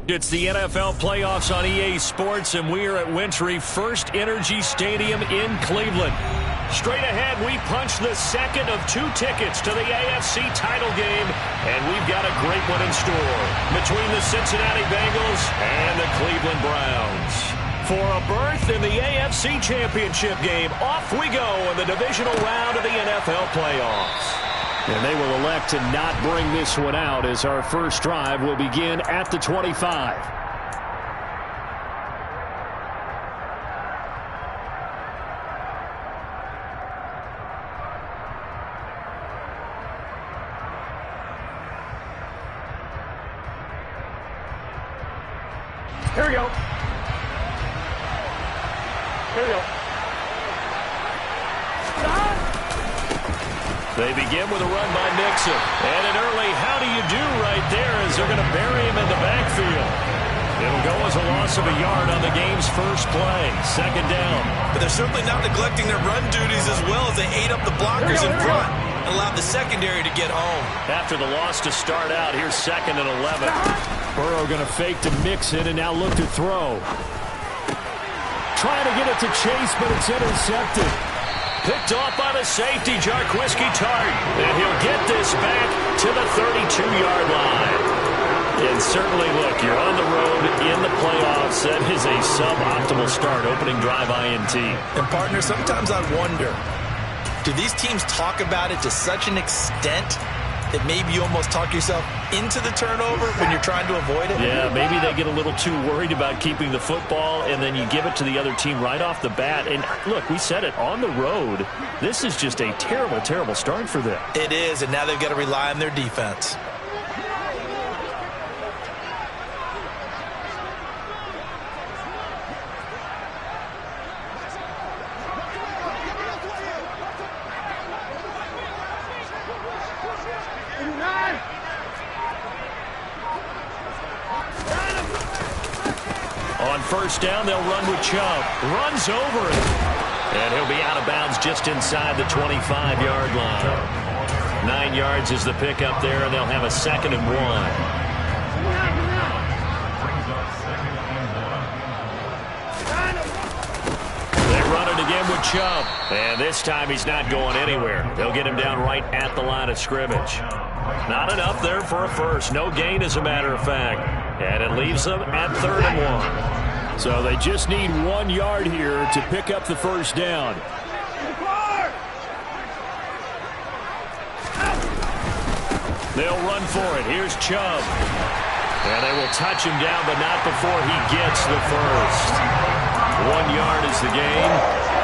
It's the NFL playoffs on EA Sports, and we are at Wintry First Energy Stadium in Cleveland. Straight ahead, we punch the second of 2 tickets to the AFC title game, and we've got a great one in store between the Cincinnati Bengals and the Cleveland Browns. For a berth in the AFC Championship game, off we go in the divisional round of the NFL playoffs. And they will elect to not bring this one out as our first drive will begin at the 25. Here we go. Here we go. They begin with a run by Nixon. And an early how do you do right there as they're going to bury him in the backfield. It'll go as a loss of a yard on the game's first play. Second down. But they're certainly not neglecting their run duties as well as they ate up the blockers in front and allowed the secondary to get home. After the loss to start out, here's 2nd and 11. Burrow going to fake to Mixon and now look to throw. Trying to get it to Chase, but it's intercepted. Picked off by the safety, Jarquiski Tart. And he'll get this back to the 32-yard line. And certainly, look, you're on the road in the playoffs. That is a suboptimal start, opening drive INT. And, partner, sometimes I wonder, do these teams talk about it to such an extent that maybe you almost talk yourself into the turnover when you're trying to avoid it? Yeah, maybe they get a little too worried about keeping the football, and then you give it to the other team right off the bat. And, look, we said it, on the road, this is just a terrible, terrible start for them. It is, and now they've got to rely on their defense. On first down, they'll run with Chubb. Runs over it. And he'll be out of bounds just inside the 25-yard line. 9 yards is the pickup there, and they'll have a 2nd and 1. They run it again with Chubb. And this time he's not going anywhere. They'll get him down right at the line of scrimmage. Not enough there for a first. No gain, as a matter of fact. And it leaves them at 3rd and 1. So they just need 1 yard here to pick up the first down. They'll run for it. Here's Chubb. And they will touch him down, but not before he gets the first. 1 yard is the gain.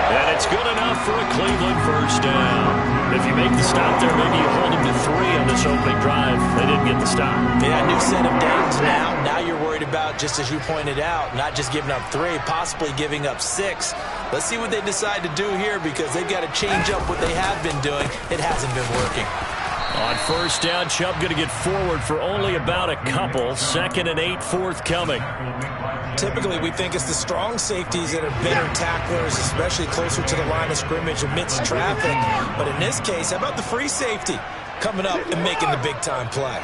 And it's good enough for a Cleveland first down. If you make the stop there, maybe you hold them to 3 on this opening drive. They didn't get the stop. Yeah, new set of downs now. Now you're worried about, just as you pointed out, not just giving up 3, possibly giving up 6. Let's see what they decide to do here, because they've got to change up what they have been doing. It hasn't been working. On first down, Chubb going to get forward for only about a couple. 2nd and 8 forthcoming. Typically, we think it's the strong safeties that are better tacklers, especially closer to the line of scrimmage amidst traffic. But in this case, how about the free safety coming up and making the big-time play?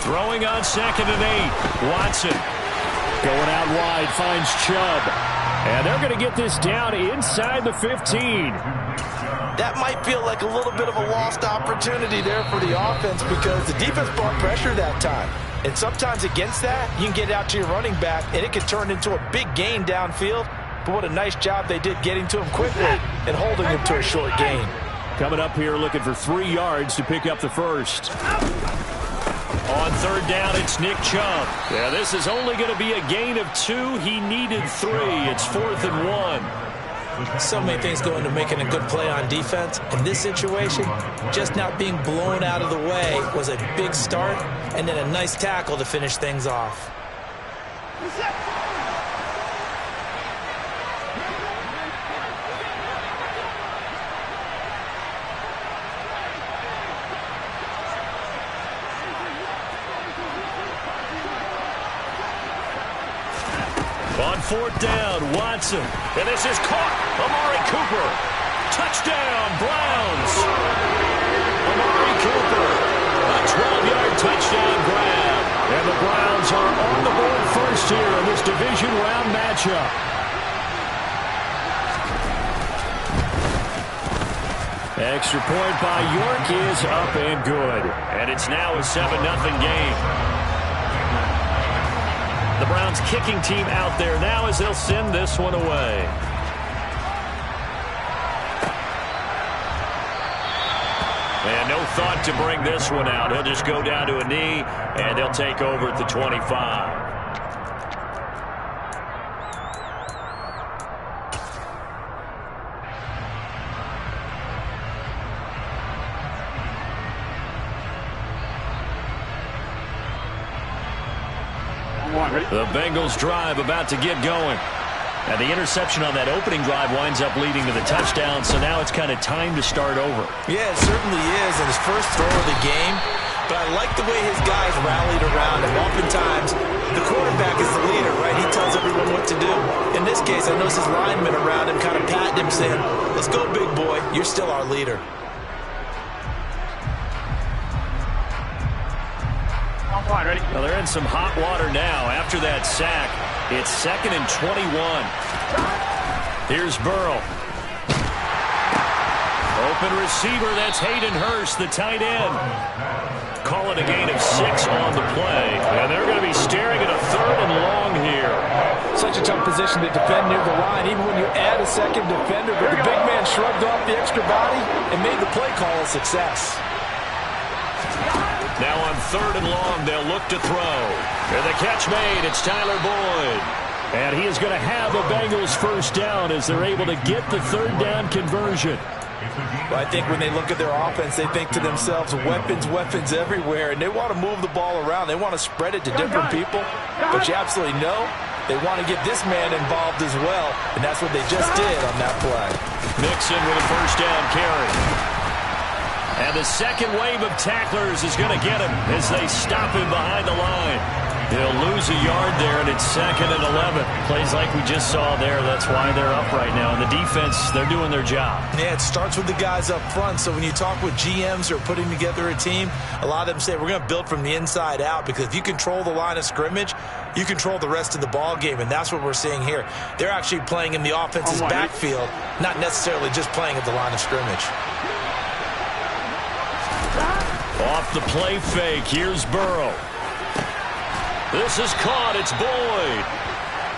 Throwing on 2nd and 8. Watson going out wide, finds Chubb. And they're going to get this down inside the 15. That might feel like a little bit of a lost opportunity there for the offense, because the defense brought pressure that time. And sometimes against that, you can get it out to your running back, and it can turn into a big gain downfield. But what a nice job they did getting to him quickly and holding him to a short gain. Coming up here looking for 3 yards to pick up the first. On 3rd down, it's Nick Chubb. Yeah, this is only going to be a gain of 2. He needed 3. It's 4th and 1. So many things go into making a good play on defense. In this situation, just not being blown out of the way was a big start, and then a nice tackle to finish things off. On 4th down, Watson. And this is caught. Amari Cooper. Touchdown, Browns. Amari Cooper. A 12-yard here in this division round matchup. Extra point by York is up and good. And it's now a 7-0 game. The Browns kicking team out there now as they'll send this one away. And no thought to bring this one out. He'll just go down to a knee, and they'll take over at the 25. The Bengals drive about to get going. And the interception on that opening drive winds up leading to the touchdown, so now it's kind of time to start over. Yeah, it certainly is, and his first throw of the game. But I like the way his guys rallied around him. Oftentimes, the quarterback is the leader, right? He tells everyone what to do. In this case, I noticed his linemen around him kind of patting him, saying, "Let's go, big boy. You're still our leader." Well, they're in some hot water now. After that sack, it's 2nd and 21. Here's Burrow. Open receiver, that's Hayden Hurst, the tight end. Call it a gain of 6 on the play. And they're going to be staring at a 3rd and long here. Such a tough position to defend near the line, even when you add a second defender. But the big man shrugged off the extra body and made the play call a success. Now on 3rd and long, they'll look to throw. And the catch made, it's Tyler Boyd. And he is going to have a Bengals first down as they're able to get the 3rd down conversion. Well, I think when they look at their offense, they think to themselves, weapons, weapons everywhere. And they want to move the ball around. They want to spread it to different people. But you absolutely know they want to get this man involved as well. And that's what they just did on that play. Mixon with a first down carry. And the second wave of tacklers is going to get him as they stop him behind the line. He'll lose a yard there, and it's 2nd and 11. Plays like we just saw there. That's why they're up right now. And the defense, they're doing their job. Yeah, it starts with the guys up front. So when you talk with GMs who are putting together a team, a lot of them say we're going to build from the inside out, because if you control the line of scrimmage, you control the rest of the ball game, and that's what we're seeing here. They're actually playing in the offense's backfield, not necessarily just playing at the line of scrimmage. Off the play fake, here's Burrow. This is caught, it's Boyd.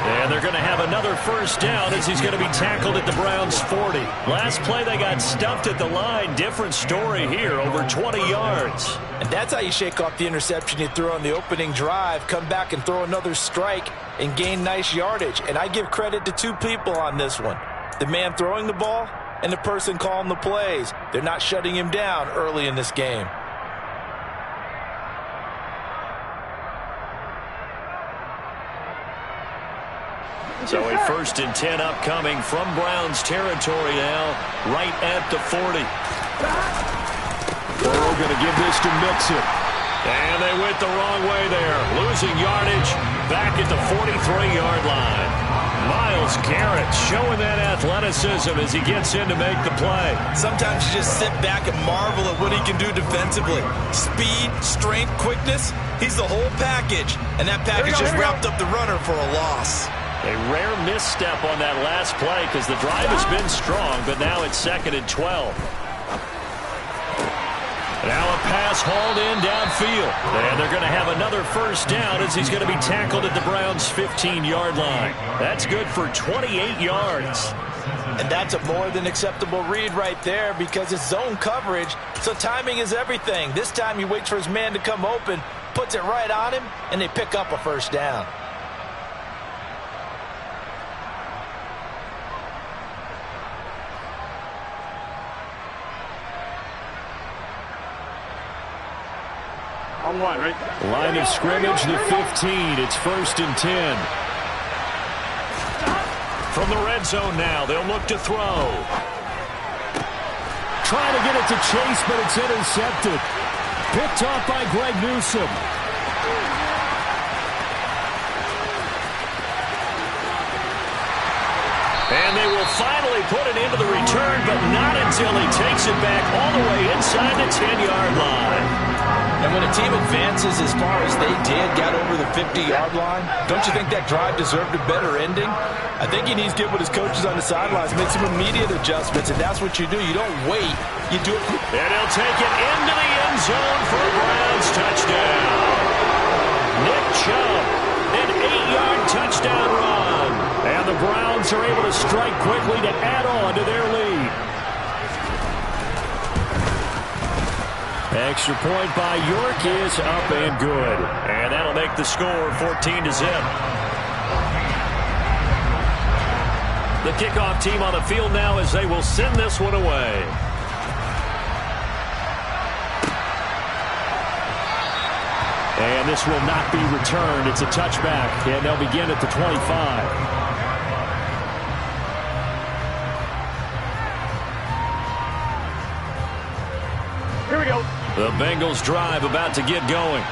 And they're going to have another first down as he's going to be tackled at the Browns' 40. Last play, they got stuffed at the line. Different story here, over 20 yards. And that's how you shake off the interception you threw on the opening drive. Come back and throw another strike and gain nice yardage. And I give credit to 2 people on this one. The man throwing the ball and the person calling the plays. They're not shutting him down early in this game. So a 1st and 10 upcoming from Browns territory now, right at the 40. Burrow going to give this to Mixon. And they went the wrong way there. Losing yardage back at the 43-yard line. Myles Garrett showing that athleticism as he gets in to make the play. Sometimes you just sit back and marvel at what he can do defensively. Speed, strength, quickness, he's the whole package. And that package just wrapped up the runner for a loss. A rare misstep on that last play because the drive has been strong, but now it's 2nd and 12. Now a pass hauled in downfield. And they're going to have another first down as he's going to be tackled at the Browns' 15-yard line. That's good for 28 yards. And that's a more than acceptable read right there because it's zone coverage, so timing is everything. This time he waits for his man to come open, puts it right on him, and they pick up a first down. Line of scrimmage, the 15. It's 1st and 10. From the red zone now, they'll look to throw. Trying to get it to Chase, but it's intercepted. Picked off by Greg Newsome. And they will finally put it into the return, but not until he takes it back all the way inside the 10-yard line. And when a team advances as far as they did, got over the 50-yard line, don't you think that drive deserved a better ending? I think he needs to get with his coaches on the sidelines, make some immediate adjustments, and that's what you do. You don't wait. You do it. And he'll take it into the end zone for a Browns touchdown. Nick Chubb, an 8-yard touchdown run. And the Browns are able to strike quickly to add on to their lead. Extra point by York is up and good. And that'll make the score 14-0. The kickoff team on the field now as they will send this one away. And this will not be returned. It's a touchback, and they'll begin at the 25. The Bengals drive about to get going.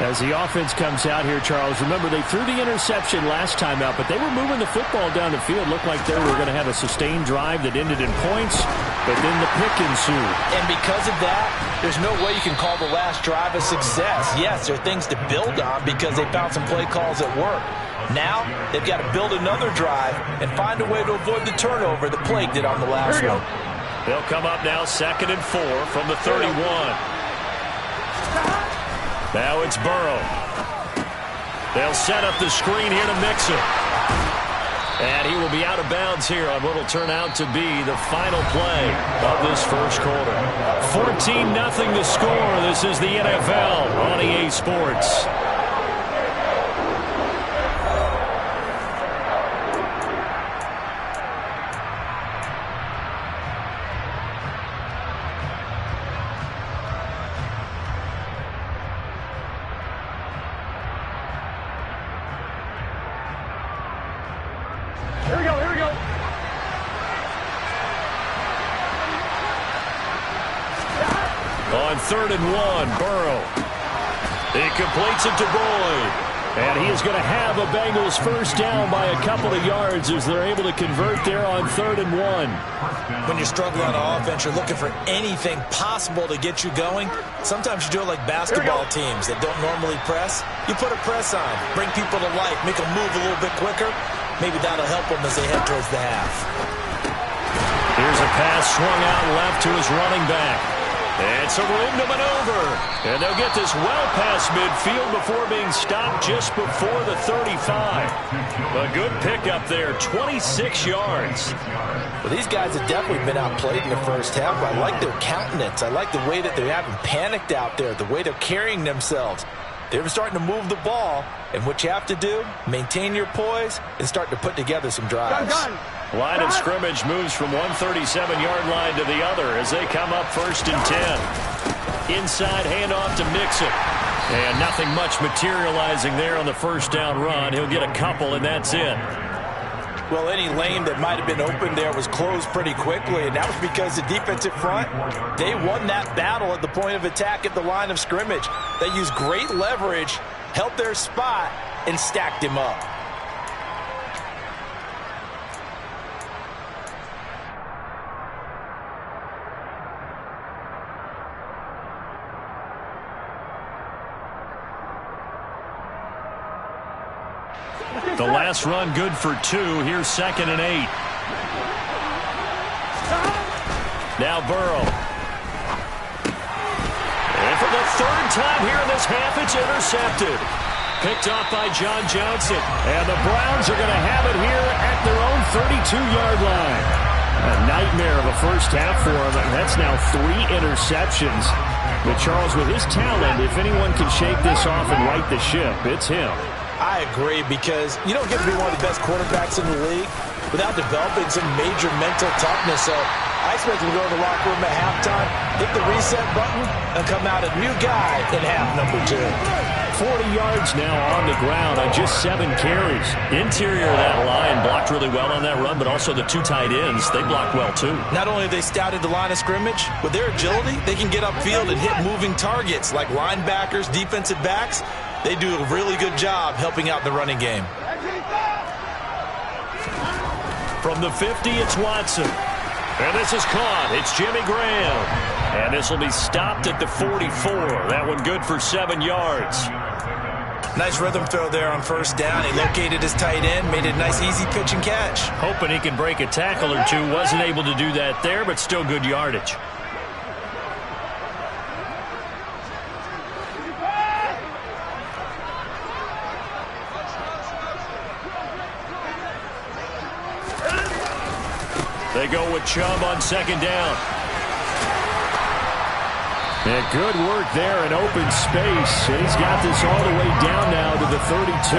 As the offense comes out here, Charles, remember they threw the interception last time out, but they were moving the football down the field. Looked like they were going to have a sustained drive that ended in points, but then the pick ensued. And because of that, there's no way you can call the last drive a success. Yes, there are things to build on because they found some play calls that work. Now, they've got to build another drive and find a way to avoid the turnover that plagued it on the last one. They'll come up now 2nd and 4 from the 31. Now it's Burrow. They'll set up the screen here to Mixon. And he will be out of bounds here on what will turn out to be the final play of this first quarter. 14-0 the score. This is the NFL on EA Sports. Here we go. On 3rd and 1, Burrow. He completes it to Boyd. And he is going to have a Bengals first down by a couple of yards as they're able to convert there on 3rd and 1. When you struggle on offense, you're looking for anything possible to get you going. Sometimes you do it like basketball teams that don't normally press. You put a press on, bring people to life, make them move a little bit quicker. Maybe that'll help them as they head towards the half. Here's a pass swung out left to his running back. It's a room to maneuver. And they'll get this well past midfield before being stopped just before the 35. A good pickup there, 26 yards. Well, these guys have definitely been outplayed in the first half. I like their countenance. I like the way that they haven't panicked out there, the way they're carrying themselves. They're starting to move the ball, and what you have to do, maintain your poise and start to put together some drives. Line of scrimmage moves from one 37-yard line to the other as they come up 1st and 10. Inside handoff to Mixon. And nothing much materializing there on the first down run. He'll get a couple, and that's it. Well, any lane that might have been open there was closed pretty quickly, and that was because the defensive front, they won that battle at the point of attack at the line of scrimmage. They used great leverage, held their spot, and stacked him up. The last run good for 2. Here's 2nd and 8. Now Burrow. And for the 3rd time here in this half, it's intercepted. Picked off by John Johnson. And the Browns are going to have it here at their own 32-yard line. A nightmare of a first half for him. That's now 3 interceptions. But Charles, with his talent, if anyone can shake this off and right the ship, it's him. I agree, because you don't get to be one of the best quarterbacks in the league without developing some major mental toughness. So I expect him to go to the locker room at halftime, hit the reset button, and come out a new guy in half number 2. 40 yards now on the ground on just 7 carries. Interior of that line blocked really well on that run, but also the 2 tight ends, they blocked well too. Not only have they scouted the line of scrimmage, with their agility, they can get upfield and hit moving targets like linebackers, defensive backs. They do a really good job helping out the running game. From the 50, it's Watson. And this is caught. It's Jimmy Graham. And this will be stopped at the 44. That one good for 7 yards. Nice rhythm throw there on first down. He located his tight end, made it a nice easy pitch and catch. Hoping he can break a tackle or two. Wasn't able to do that there, but still good yardage. They go with Chubb on second down. And good work there in open space. And he's got this all the way down now to the 32.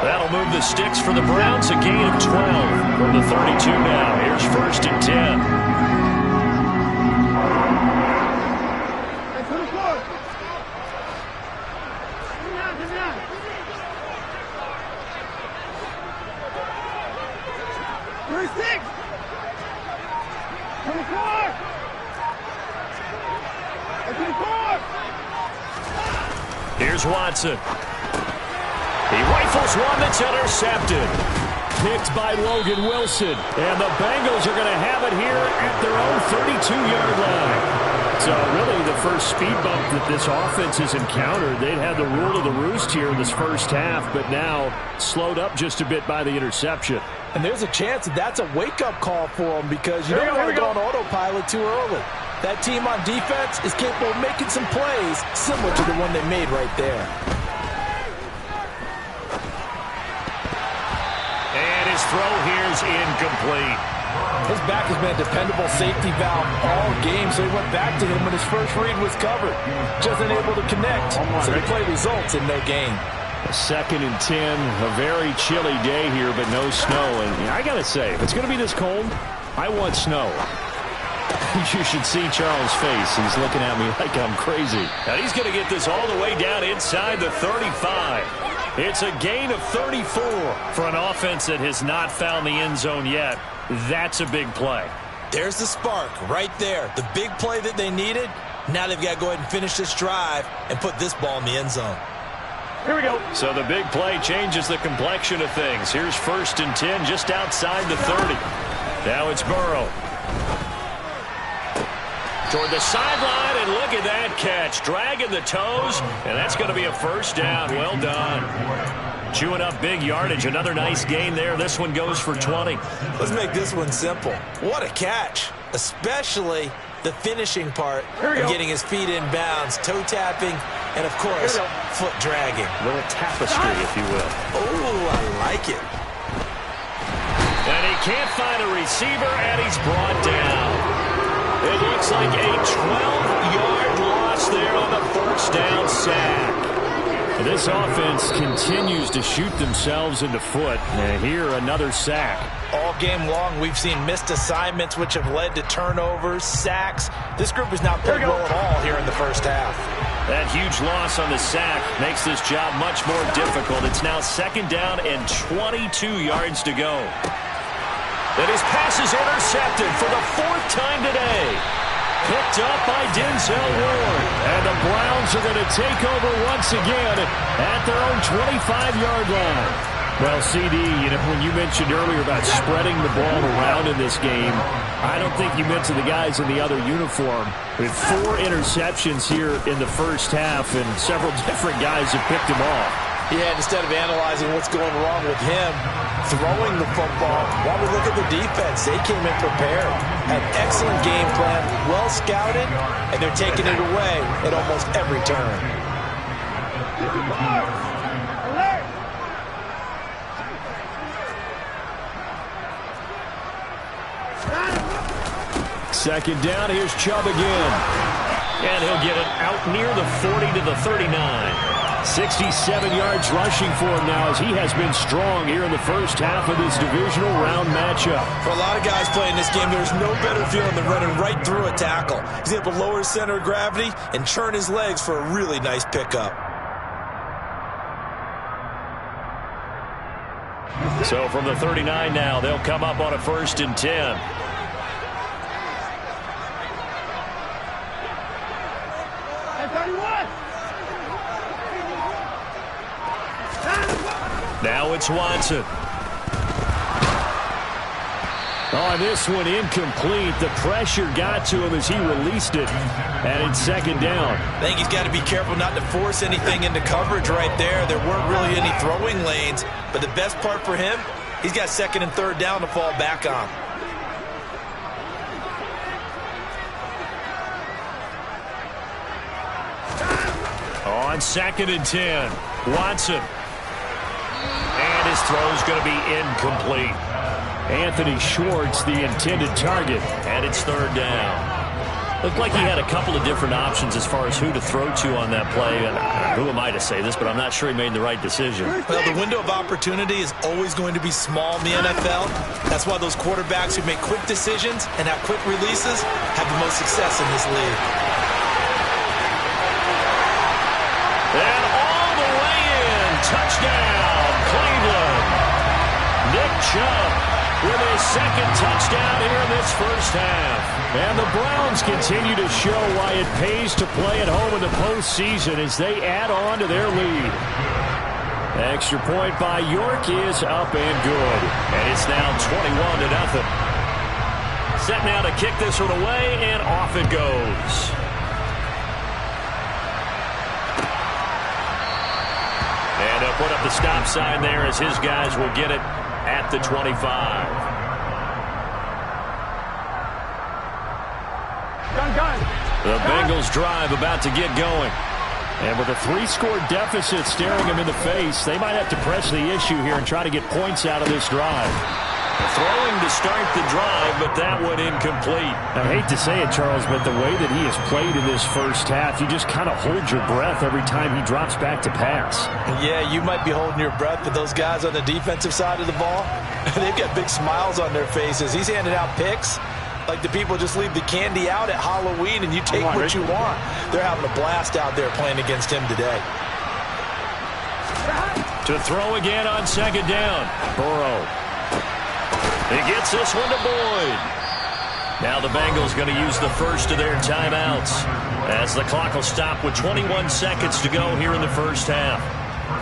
That'll move the sticks for the Browns. A gain of 12 from the 32 now. Here's first and 10. Here's Watson. He rifles one that's intercepted. Picked by Logan Wilson. And the Bengals are going to have it here at their own 32-yard line. So really the first speed bump that this offense has encountered. They'd had the rule of the roost here in this first half, but now slowed up just a bit by the interception. And there's a chance that that's a wake-up call for them because you don't want to go on autopilot too early. That team on defense is capable of making some plays similar to the one they made right there. And his throw here is incomplete. His back has been a dependable safety valve all game, so he went back to him when his first read was covered. Just unable to connect, so the play results in no gain. Second and 10, a very chilly day here, but no snow. And I got to say, if it's going to be this cold, I want snow. You should see Charles' face. He's looking at me like I'm crazy. And he's going to get this all the way down inside the 35. It's a gain of 34 for an offense that has not found the end zone yet. That's a big play. There's the spark right there. The big play that they needed. Now they've got to go ahead and finish this drive and put this ball in the end zone. Here we go. So the big play changes the complexion of things. Here's first and 10 just outside the 30. Now it's Burrow. Toward the sideline, and look at that catch. Dragging the toes, and that's going to be a first down. Well done. Chewing up big yardage. Another nice gain there. This one goes for 20. Let's make this one simple. What a catch, especially the finishing part of getting his feet in bounds, toe tapping, and, of course, foot dragging. A little tapestry, if you will. Oh, I like it. And he can't find a receiver, and he's brought down. It looks like a 12-yard loss there on the first down sack. This offense continues to shoot themselves in the foot. And here, another sack. All game long, we've seen missed assignments, which have led to turnovers, sacks. This group has not played well at all here in the first half. That huge loss on the sack makes this job much more difficult. It's now second down and 22 yards to go. And his pass is intercepted for the fourth time today. Picked up by Denzel Ward. And the Browns are going to take over once again at their own 25-yard line. Well, CD, when you mentioned earlier about spreading the ball around in this game, I don't think you meant to the guys in the other uniform. With 4 interceptions here in the first half, and several different guys have picked him off. Yeah, instead of analyzing what's going wrong with him, throwing the football, while we look at the defense, they came in prepared. Had excellent game plan, well scouted, and they're taking it away at almost every turn. Second down, here's Chubb again. And he'll get it out near the 40 to the 39. 67 yards rushing for him now as he has been strong here in the first half of this divisional round matchup. For a lot of guys playing this game, there's no better feeling than running right through a tackle. He's able to lower his center of gravity and churn his legs for a really nice pickup. So from the 39 now, they'll come up on a first and 10. Now it's Watson. Oh, this one incomplete. The pressure got to him as he released it. And it's second down. I think he's got to be careful not to force anything into coverage right there. There weren't really any throwing lanes. But the best part for him, he's got second and third down to fall back on. On second and 10, Watson. And his throw's going to be incomplete. Anthony Schwartz, the intended target, and it's third down. Looked like he had a couple of different options as far as who to throw to on that play. And who am I to say this, but I'm not sure he made the right decision. Well, the window of opportunity is always going to be small in the NFL. That's why those quarterbacks who make quick decisions and have quick releases have the most success in this league. And all the way in. Touchdown, Cleveland. Nick Chubb with his second touchdown here in this first half. And the Browns continue to show why it pays to play at home in the postseason as they add on to their lead. Extra point by York is up and good. And it's now 21-0. Set now to kick this one away, and off it goes. And they'll put up the stop sign there as his guys will get it at the 25. The Bengals drive about to get going. And with a 3-score deficit staring them in the face, they might have to press the issue here and try to get points out of this drive. Throwing to start the drive, but that one incomplete. I hate to say it, Charles, but the way that he has played in this first half, you just kind of hold your breath every time he drops back to pass. Yeah, you might be holding your breath, but those guys on the defensive side of the ball, they've got big smiles on their faces. He's handing out picks like the people just leave the candy out at Halloween and you take what you want. They're having a blast out there playing against him today. To throw again on second down. Burrow. He gets this one to Boyd. Now the Bengals going to use the first of their timeouts as the clock will stop with 21 seconds to go here in the first half.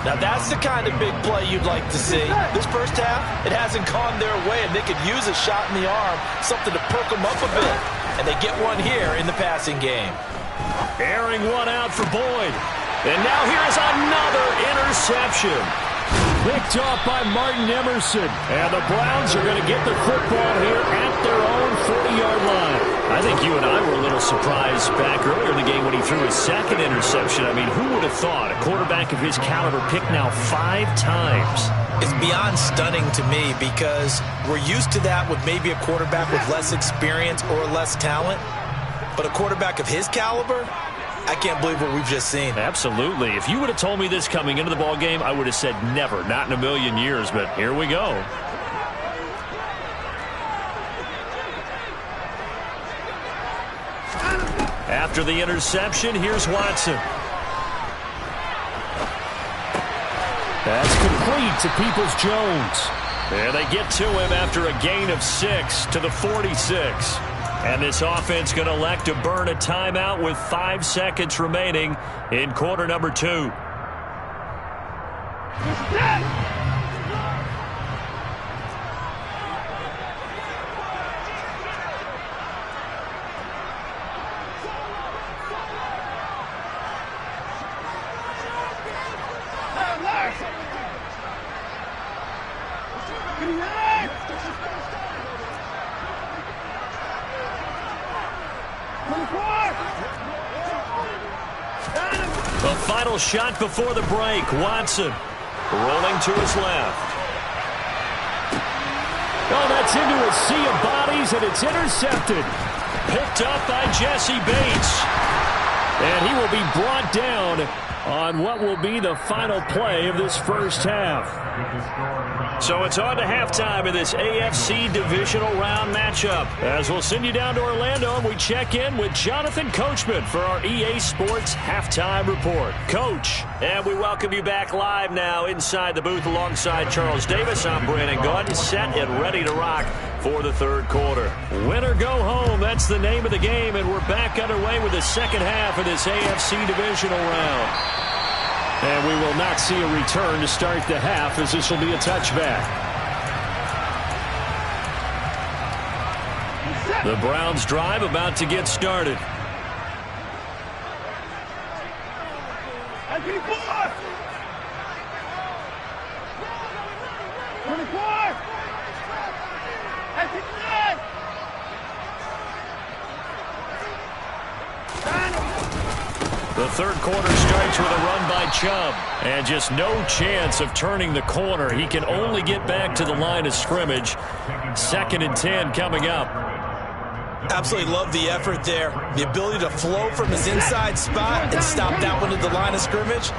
Now that's the kind of big play you'd like to see. This first half, it hasn't gone their way, and they could use a shot in the arm, something to perk them up a bit. And they get one here in the passing game. Airing one out for Boyd. And now here's another interception. Picked off by Martin Emerson. And the Browns are going to get the football here at their own 40-yard line. I think you and I were a little surprised back earlier in the game when he threw his second interception. I mean, who would have thought a quarterback of his caliber picked now 5 times? It's beyond stunning to me because we're used to that with maybe a quarterback with less experience or less talent. But a quarterback of his caliber, I can't believe what we've just seen. Absolutely. If you would have told me this coming into the ball game, I would have said never, not in a million years. But here we go. After the interception, here's Watson. That's complete to Peoples-Jones. And they get to him after a gain of 6 to the 46. And this offense going to elect to burn a timeout with 5 seconds remaining in quarter number 2. The final shot before the break. Watson rolling to his left. Oh, that's into a sea of bodies, and it's intercepted. Picked up by Jesse Bates. And he will be brought down on what will be the final play of this first half. So it's on to halftime in this AFC divisional round matchup. As we'll send you down to Orlando, and we check in with Jonathan Coachman for our EA Sports Halftime Report. Coach, and we welcome you back live now inside the booth alongside Charles Davis. I'm Brandon Gordon, set and ready to rock for the third quarter. Win or go home, that's the name of the game, and we're back underway with the second half of this AFC divisional round. And we will not see a return to start the half, as this will be a touchback. The Browns drive about to get started. The third quarter starts with a run by Chubb. And just no chance of turning the corner. He can only get back to the line of scrimmage. 2nd and 10 coming up. Absolutely love the effort there. The ability to flow from his inside spot and stop that one at the line of scrimmage.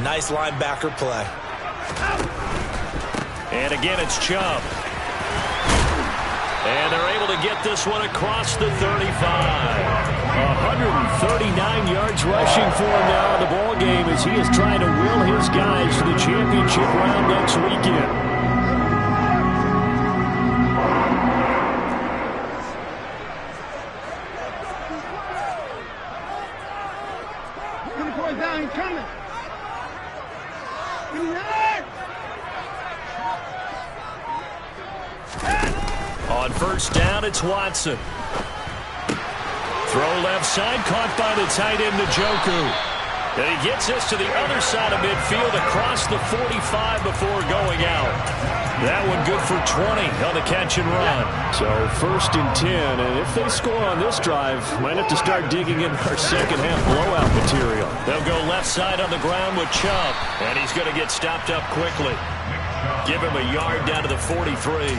Nice linebacker play. And again, it's Chubb. And they're able to get this one across the 35. 139 yards rushing for him now in the ball game as he is trying to will his guys to the championship round next weekend. On first down, it's Watson. Throw left side, caught by the tight end, Njoku. And he gets this to the other side of midfield across the 45 before going out. That one good for 20 on the catch and run. So 1st and 10, and if they score on this drive, might have to start digging in our second half blowout material. They'll go left side on the ground with Chubb, and he's going to get stopped up quickly. Give him a yard down to the 43.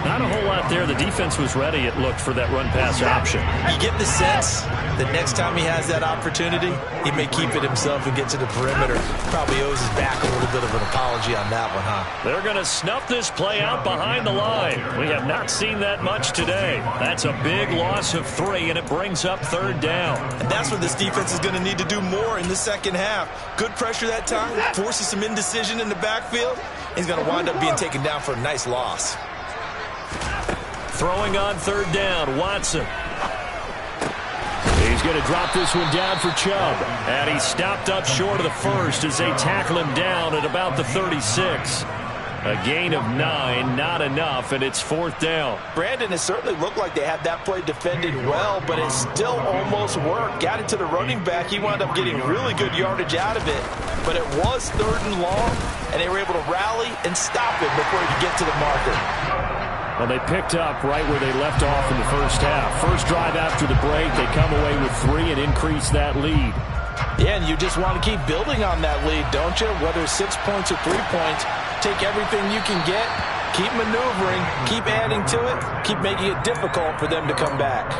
Not a whole lot there. The defense was ready, it looked, for that run-pass option. You get the sense that next time he has that opportunity, he may keep it himself and get to the perimeter. Probably owes his back a little bit of an apology on that one, huh? They're going to snuff this play out behind the line. We have not seen that much today. That's a big loss of 3, and it brings up 3rd down. And that's what this defense is going to need to do more in the second half. Good pressure that time, forces some indecision in the backfield. He's going to wind up being taken down for a nice loss. Throwing on 3rd down, Watson. He's going to drop this one down for Chubb. And he's stopped up short of the first as they tackle him down at about the 36. A gain of 9, not enough, and it's 4th down. Brandon, it certainly looked like they had that play defended well, but it still almost worked. Got it to the running back. He wound up getting really good yardage out of it. But it was 3rd and long, and they were able to rally and stop it before he could get to the marker. Well, they picked up right where they left off in the first half. First drive after the break, they come away with 3 and increase that lead. Yeah, and you just want to keep building on that lead, don't you? Whether it's 6 points or 3 points, take everything you can get, keep maneuvering, keep adding to it, keep making it difficult for them to come back.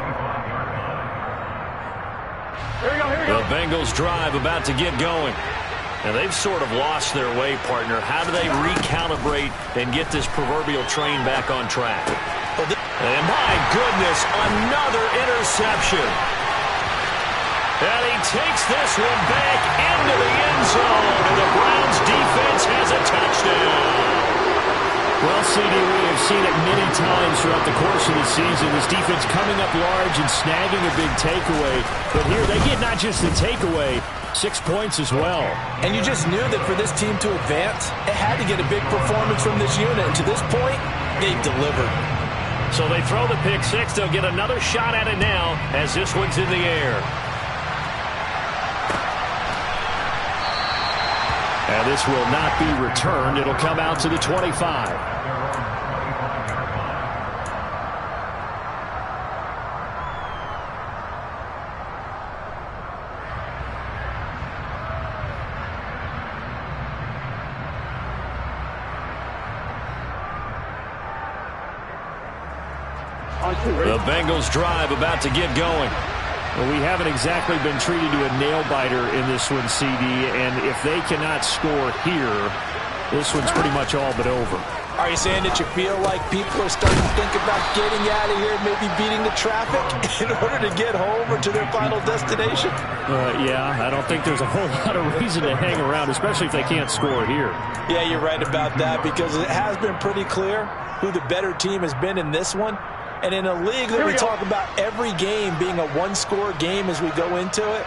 Here we go. The Bengals drive about to get going. And they've sort of lost their way, partner. How do they recalibrate and get this proverbial train back on track? And my goodness, another interception. And he takes this one back into the end zone. And the Browns defense has a touchdown. Well, CD, we have seen it many times throughout the course of the season. This defense coming up large and snagging a big takeaway. But here they get not just the takeaway, 6 points as well. And you just knew that for this team to advance, it had to get a big performance from this unit. And to this point, they've delivered. So they throw the pick 6. They'll get another shot at it now as this one's in the air. And this will not be returned. It'll come out to the 25. The Bengals drive about to get going. Well, we haven't exactly been treated to a nail-biter in this one, CD, and if they cannot score here, this one's pretty much all but over. Are you saying that you feel like people are starting to think about getting out of here, maybe beating the traffic in order to get home or to their final destination? Yeah, I don't think there's a whole lot of reason to hang around, especially if they can't score here. Yeah, you're right about that, because it has been pretty clear who the better team has been in this one. And in a league that we talk about every game being a one-score game as we go into it,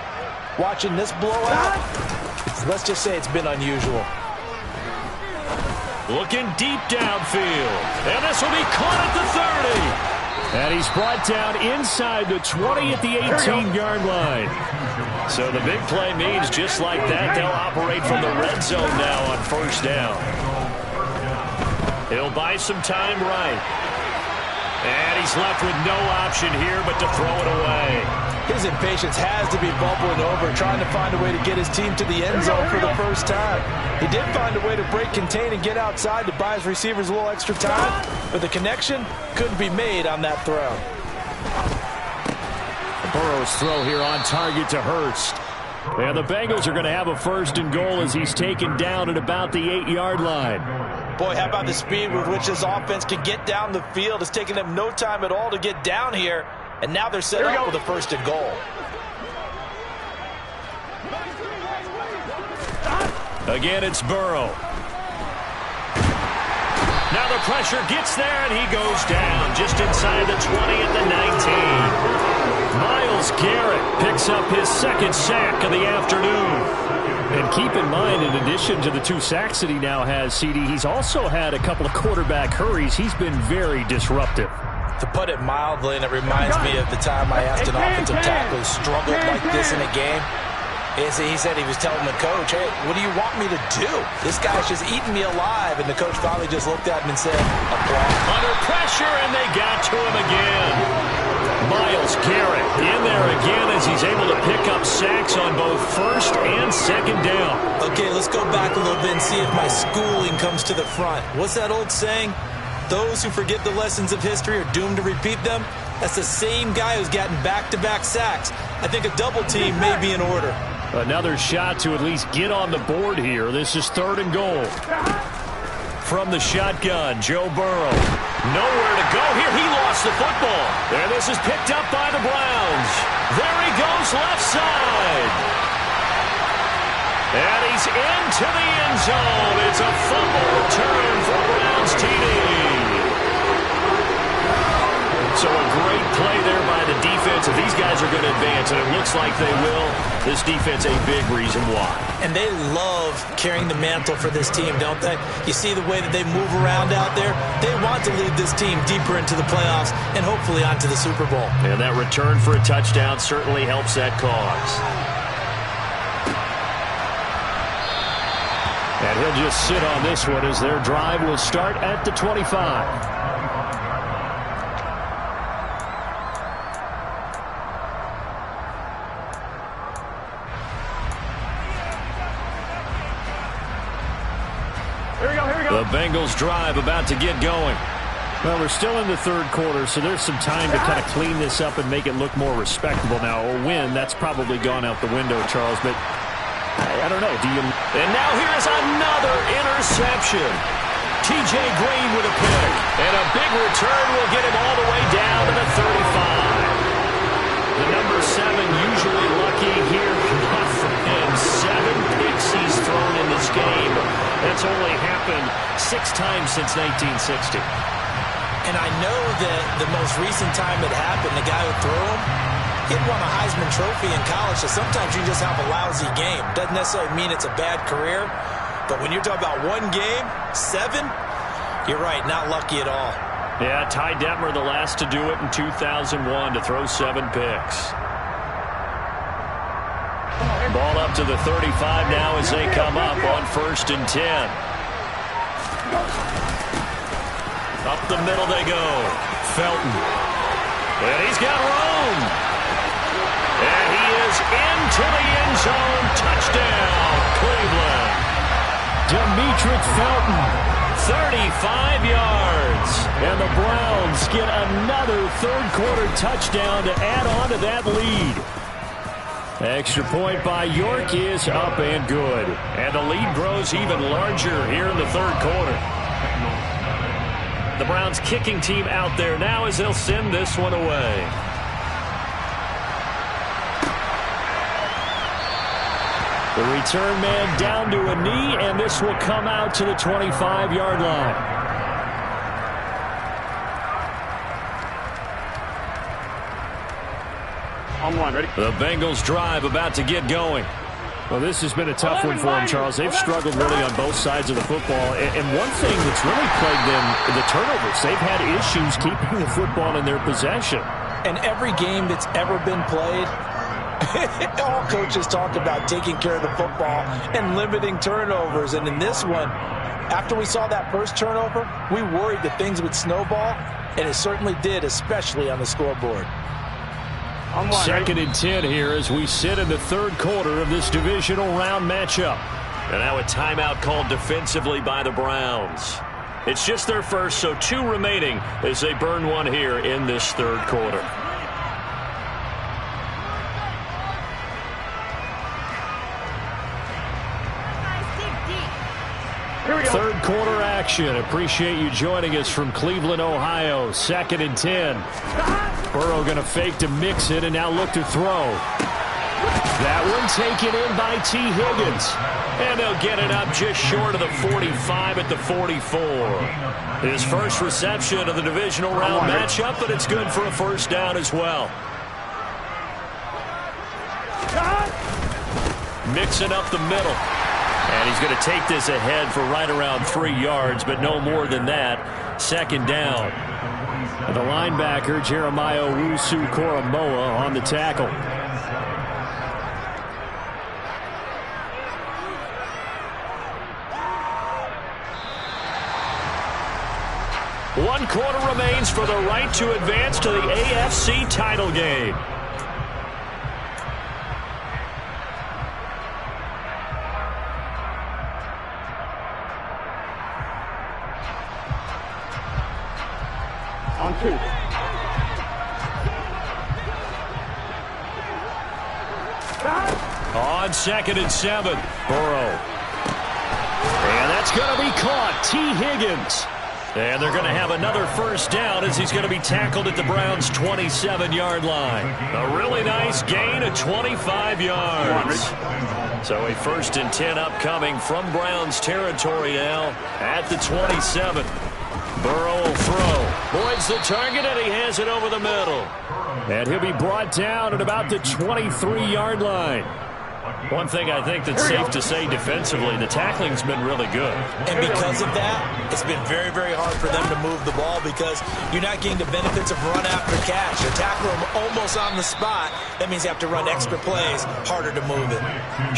watching this blowout, let's just say it's been unusual. Looking deep downfield. And this will be caught at the 30. And he's brought down inside the 20 at the 18-yard line. So the big play means just like that, they'll operate from the red zone now on first down. He'll buy some time right. And he's left with no option here but to throw it away. His impatience has to be bubbling over, trying to find a way to get his team to the end zone for the first time. He did find a way to break contain and get outside to buy his receivers a little extra time, but the connection couldn't be made on that throw. Burrow's throw here on target to Hurst. And the Bengals are going to have a first and goal as he's taken down at about the 8-yard line. Boy, how about the speed with which this offense can get down the field? It's taken them no time at all to get down here, and now they're set up with a first and goal. Again, it's Burrow. Now the pressure gets there, and he goes down just inside the 20 at the 19. Myles Garrett picks up his second sack of the afternoon. And keep in mind, in addition to the 2 sacks that he now has, CD, he's also had a couple of quarterback hurries. He's been very disruptive. To put it mildly, and it reminds me of the time I asked an offensive tackle who struggled like this in a game. He said he was telling the coach, hey, what do you want me to do? This guy's just eating me alive. And the coach finally just looked at him and said, apply. Under pressure, and they got to him again. Myles Garrett in there again as he's able to pick up sacks on both first and second down. Okay, let's go back a little bit and see if my schooling comes to the front. What's that old saying? Those who forget the lessons of history are doomed to repeat them. That's the same guy who's gotten back-to-back sacks. I think a double team may be in order. Another shot to at least get on the board here. This is third and goal. From the shotgun, Joe Burrow. Nowhere to go here. He lost the football. And this is picked up by the Browns. There he goes, left side. And he's into the end zone. It's a fumble return for Browns TD. So a great play there by the defense. If these guys are going to advance, and it looks like they will, this defense a big reason why. And they love carrying the mantle for this team, don't they? You see the way that they move around out there? They want to lead this team deeper into the playoffs and hopefully onto the Super Bowl. And that return for a touchdown certainly helps that cause. And he'll just sit on this one as their drive will start at the 25. The Bengals drive about to get going. Well, we're still in the third quarter, so there's some time to kind of clean this up and make it look more respectable now. A win, that's probably gone out the window, Charles, but I don't know. And now here's another interception. T.J. Green with a pick. And a big return will get him all the way down to the 35. The number 7 usually lucky here. Not for him. 7 picks he's thrown in this game. That's only happened 6 times since 1960. And I know that the most recent time it happened, the guy who threw him, he had won a Heisman Trophy in college, so sometimes you just have a lousy game. Doesn't necessarily mean it's a bad career, but when you're talking about one game, 7, you're right, not lucky at all. Yeah, Ty Detmer the last to do it in 2001 to throw 7 picks. Ball up to the 35 now as they come up on 1st and 10. Up the middle they go. Felton. And he's got room. And he is into the end zone. Touchdown, Cleveland. Demetric Felton, 35 yards. And the Browns get another third-quarter touchdown to add on to that lead. Extra point by York is up and good. And the lead grows even larger here in the third quarter. The Browns kicking team out there now as they'll send this one away. The return man down to a knee, and this will come out to the 25-yard line. On one, ready? The Bengals drive about to get going. Well, this has been a tough one for them, Charles. They've struggled really on both sides of the football. And one thing that's really plagued them, the turnovers. They've had issues keeping the football in their possession. And every game that's ever been played, all coaches talk about taking care of the football and limiting turnovers. And in this one, after we saw that first turnover, we worried that things would snowball, and it certainly did, especially on the scoreboard. Second and 10 here as we sit in the third quarter of this divisional round matchup. And now a timeout called defensively by the Browns. It's just their first, so 2 remaining as they burn one here in this third quarter. Third quarter action. Appreciate you joining us from Cleveland, Ohio. Second and 10. Burrow going to fake to mix it and now look to throw. That one taken in by T. Higgins. And they'll get it up just short of the 45 at the 44. His first reception of the divisional round matchup, but it's good for a first down as well. Mixing up the middle. And he's going to take this ahead for right around 3 yards, but no more than that. Second down. The linebacker, Jeremiah Owusu-Koramoah, on the tackle. One quarter remains for the right to advance to the AFC title game. On 2. On second and 7, Burrow. And that's going to be caught. T. Higgins. And they're going to have another first down as he's going to be tackled at the Browns' 27-yard line. A really nice gain of 25 yards. So a first and 10 upcoming from Browns territory now at the 27. Burrow will throw. Boyd's the target, and he has it over the middle. And he'll be brought down at about the 23-yard line. One thing I think that's safe to say defensively, the tackling's been really good. And because of that, it's been very, very hard for them to move the ball because you're not getting the benefits of run after catch. You tackle them almost on the spot. That means you have to run extra plays, harder to move it.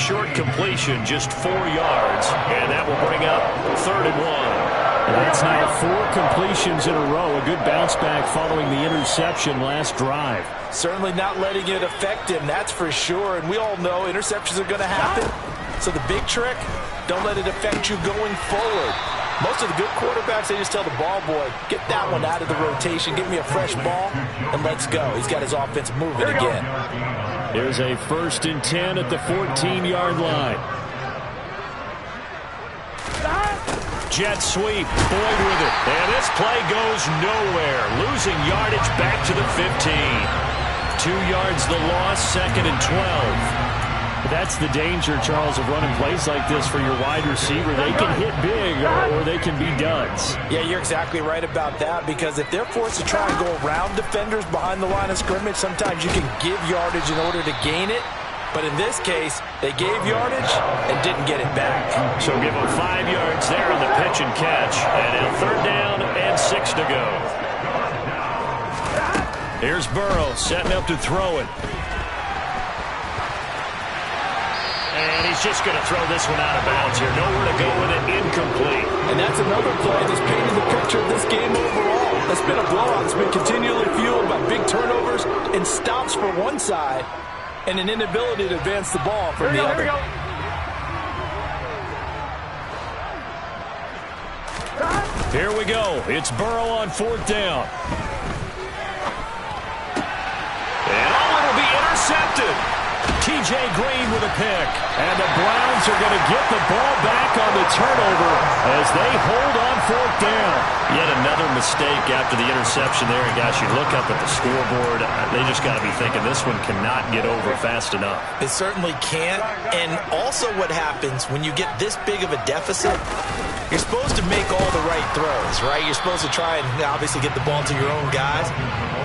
Short completion, just 4 yards, and that will bring up third and 1. That's now 4 completions in a row. A good bounce back following the interception last drive. Certainly not letting it affect him, that's for sure. And we all know interceptions are going to happen. So the big trick, don't let it affect you going forward. Most of the good quarterbacks, they just tell the ball boy, get that one out of the rotation, give me a fresh ball, and let's go. He's got his offense moving again. Here's a first and 10 at the 14-yard line. Jet sweep, Boyd with it, and this play goes nowhere. Losing yardage back to the 15. 2 yards the loss, second and 12. That's the danger, Charles, of running plays like this for your wide receiver. They can hit big or they can be duds. Yeah, you're exactly right about that because if they're forced to try and go around defenders behind the line of scrimmage, sometimes you can give yardage in order to gain it. But in this case, they gave yardage and didn't get it back. So give them 5 yards there on the pitch and catch. And now third down and 6 to go. Here's Burrow setting up to throw it. And he's just going to throw this one out of bounds here. Nowhere to go with it, incomplete. And that's another play that's painted the picture of this game overall. That's been a blowout. It's been continually fueled by big turnovers and stops for one side and an inability to advance the ball from the other. Here we go. It's Burrow on fourth down. And it'll be intercepted. T.J. Green with a pick. And the Browns are going to get the ball back on the turnover as they hold on fourth down. Yet another mistake after the interception there. And gosh, you look up at the scoreboard, they just got to be thinking this one cannot get over fast enough. It certainly can't. And also what happens when you get this big of a deficit, you're supposed to make all the right throws, right? You're supposed to try and obviously get the ball to your own guys.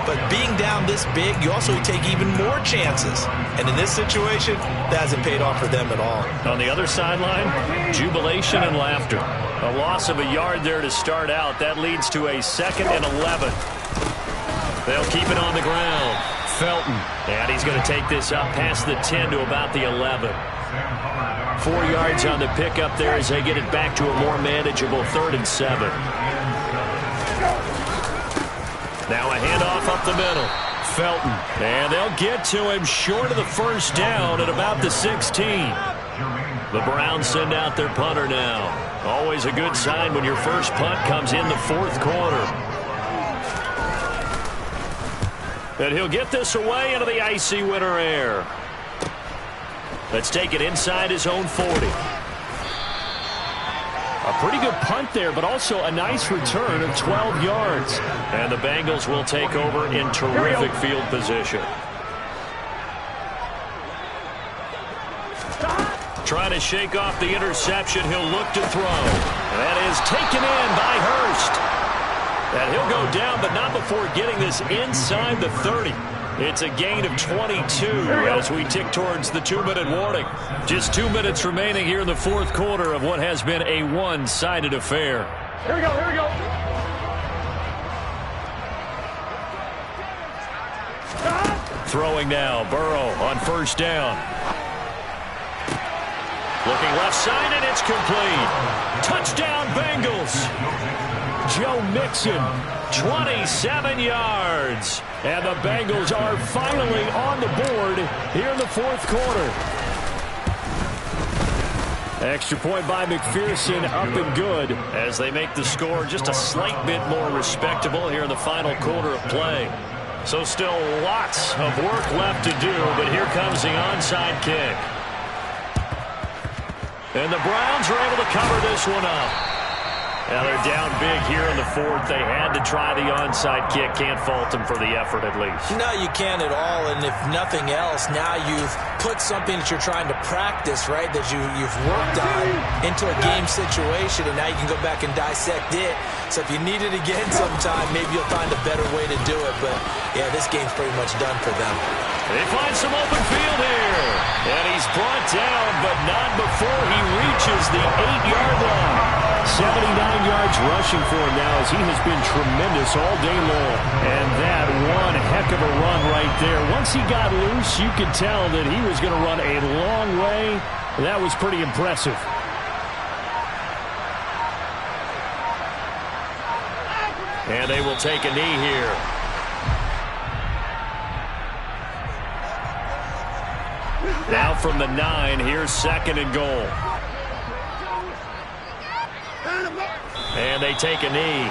But being down this big, you also take even more chances. And in this situation, that hasn't paid off for them at all. On the other sideline, jubilation and laughter. A loss of a yard there to start out. That leads to a 2nd and 11. They'll keep it on the ground. Felton. And he's going to take this up past the 10 to about the 11. 4 yards on the pickup there as they get it back to a more manageable 3rd and 7. Now a handoff up the middle. Felton. And they'll get to him short of the first down at about the 16. The Browns send out their punter now. Always a good sign when your first punt comes in the 4th quarter. And he'll get this away into the icy winter air. Let's take it inside his own 40. A pretty good punt there, but also a nice return of 12 yards. And the Bengals will take over in terrific field position. Trying to shake off the interception. He'll look to throw. That is taken in by Hurst. And he'll go down, but not before getting this inside the 30. It's a gain of 22 as we tick towards the 2-minute warning. Just 2 minutes remaining here in the 4th quarter of what has been a one-sided affair. Here we go, here we go. Throwing now, Burrow on first down. Looking left side, and it's complete. Touchdown, Bengals. Joe Mixon, 27 yards. And the Bengals are finally on the board here in the 4th quarter. Extra point by McPherson, up and good as they make the score just a slight bit more respectable here in the final quarter of play. So still lots of work left to do, but here comes the onside kick. And the Browns are able to cover this one up. Now they're down big here in the 4th. They had to try the onside kick. Can't fault them for the effort at least. No, you can't at all. And if nothing else, now you've put something that you're trying to practice, right, that you've worked on into a game situation, and now you can go back and dissect it. So if you need it again sometime, maybe you'll find a better way to do it. But, yeah, this game's pretty much done for them. They find some open field here. And he's brought down, but not before he reaches the 8-yard line. 79 yards rushing for him now as he has been tremendous all day long. And that one heck of a run right there. Once he got loose, you could tell that he was going to run a long way. That was pretty impressive. And they will take a knee here. Now from the 9, here's 2nd and goal. And they take a knee.